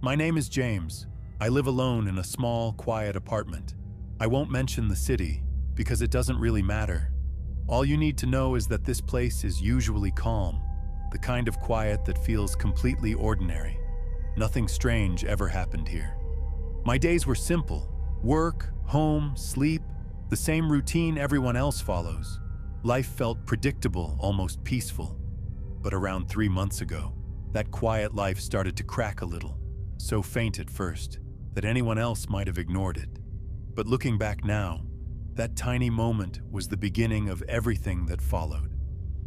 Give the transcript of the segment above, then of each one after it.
My name is James. I live alone in a small, quiet apartment. I won't mention the city because it doesn't really matter. All you need to know is that this place is usually calm, the kind of quiet that feels completely ordinary. Nothing strange ever happened here. My days were simple. Work, home, sleep, the same routine everyone else follows. Life felt predictable, almost peaceful. But around 3 months ago, that quiet life started to crack a little. So faint at first that anyone else might have ignored it. But looking back now, that tiny moment was the beginning of everything that followed.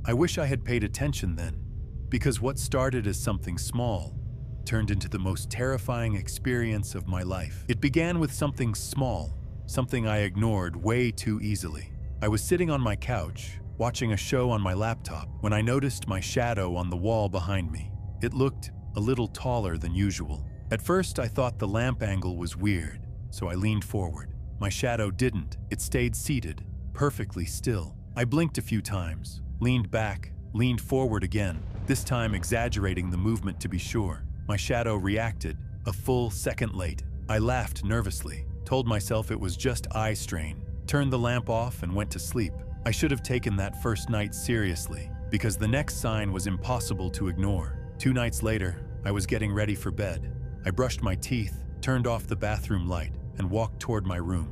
I wish I had paid attention then, because what started as something small turned into the most terrifying experience of my life. It began with something small, something I ignored way too easily. I was sitting on my couch, watching a show on my laptop, when I noticed my shadow on the wall behind me. It looked a little taller than usual. At first, I thought the lamp angle was weird, so I leaned forward. My shadow didn't. It stayed seated, perfectly still. I blinked a few times, leaned back, leaned forward again, this time exaggerating the movement to be sure. My shadow reacted, a full second late. I laughed nervously, told myself it was just eye strain, turned the lamp off and went to sleep. I should have taken that first night seriously, because the next sign was impossible to ignore. 2 nights later, I was getting ready for bed. I brushed my teeth, turned off the bathroom light, and walked toward my room.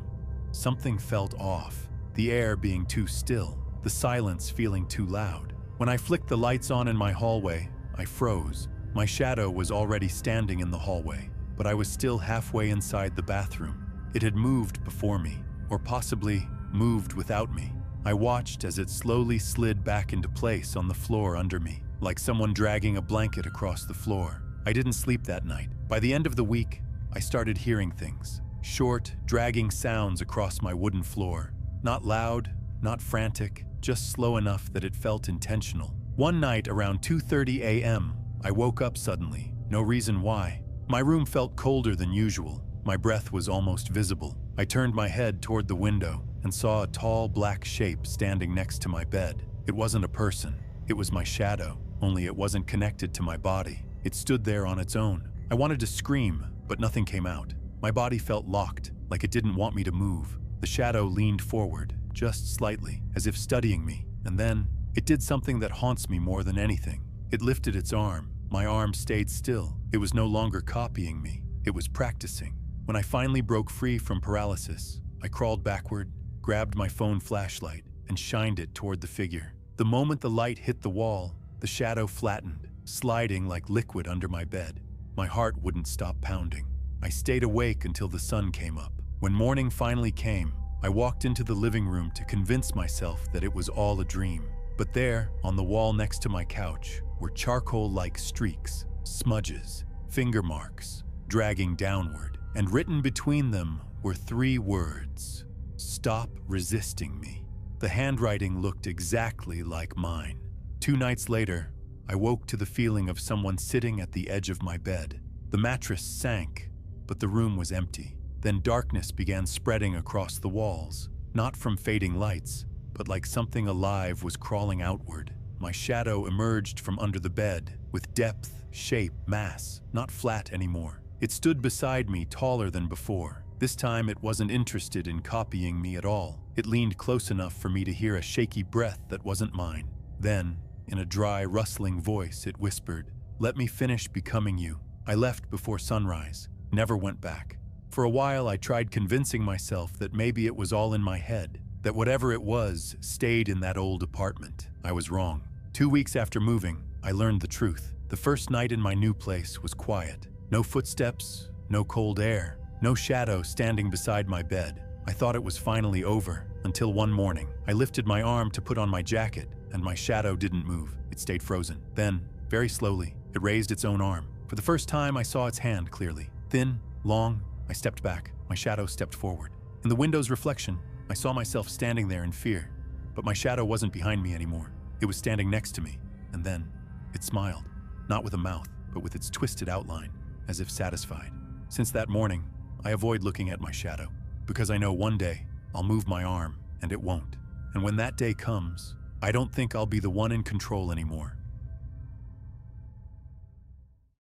Something felt off, the air being too still, the silence feeling too loud. When I flicked the lights on in my hallway, I froze. My shadow was already standing in the hallway, but I was still halfway inside the bathroom. It had moved before me, or possibly moved without me. I watched as it slowly slid back into place on the floor under me, like someone dragging a blanket across the floor. I didn't sleep that night. By the end of the week, I started hearing things. Short, dragging sounds across my wooden floor. Not loud, not frantic, just slow enough that it felt intentional. One night around 2:30 a.m., I woke up suddenly, no reason why. My room felt colder than usual. My breath was almost visible. I turned my head toward the window and saw a tall black shape standing next to my bed. It wasn't a person. It was my shadow, only it wasn't connected to my body. It stood there on its own. I wanted to scream, but nothing came out. My body felt locked, like it didn't want me to move. The shadow leaned forward, just slightly, as if studying me, and then it did something that haunts me more than anything. It lifted its arm. My arm stayed still. It was no longer copying me. It was practicing. When I finally broke free from paralysis, I crawled backward, grabbed my phone flashlight, and shined it toward the figure. The moment the light hit the wall, the shadow flattened, sliding like liquid under my bed. My heart wouldn't stop pounding. I stayed awake until the sun came up. When morning finally came, I walked into the living room to convince myself that it was all a dream. But there, on the wall next to my couch, were charcoal-like streaks, smudges, finger marks, dragging downward, and written between them were 3 words: "Stop resisting me." The handwriting looked exactly like mine. 2 nights later, I woke to the feeling of someone sitting at the edge of my bed. The mattress sank, but the room was empty. Then darkness began spreading across the walls, not from fading lights, but like something alive was crawling outward. My shadow emerged from under the bed, with depth, shape, mass, not flat anymore. It stood beside me, taller than before. This time it wasn't interested in copying me at all. It leaned close enough for me to hear a shaky breath that wasn't mine. Then, in a dry, rustling voice, it whispered, "Let me finish becoming you." I left before sunrise, never went back. For a while, I tried convincing myself that maybe it was all in my head, that whatever it was stayed in that old apartment. I was wrong. 2 weeks after moving, I learned the truth. The first night in my new place was quiet. No footsteps, no cold air, no shadow standing beside my bed. I thought it was finally over, until one morning. I lifted my arm to put on my jacket, and my shadow didn't move. It stayed frozen. Then, very slowly, it raised its own arm. For the first time, I saw its hand clearly. Thin, long. I stepped back. My shadow stepped forward. In the window's reflection, I saw myself standing there in fear. But my shadow wasn't behind me anymore. It was standing next to me, and then it smiled. Not with a mouth, but with its twisted outline, as if satisfied. Since that morning, I avoid looking at my shadow, because I know one day I'll move my arm, and it won't. And when that day comes, I don't think I'll be the one in control anymore.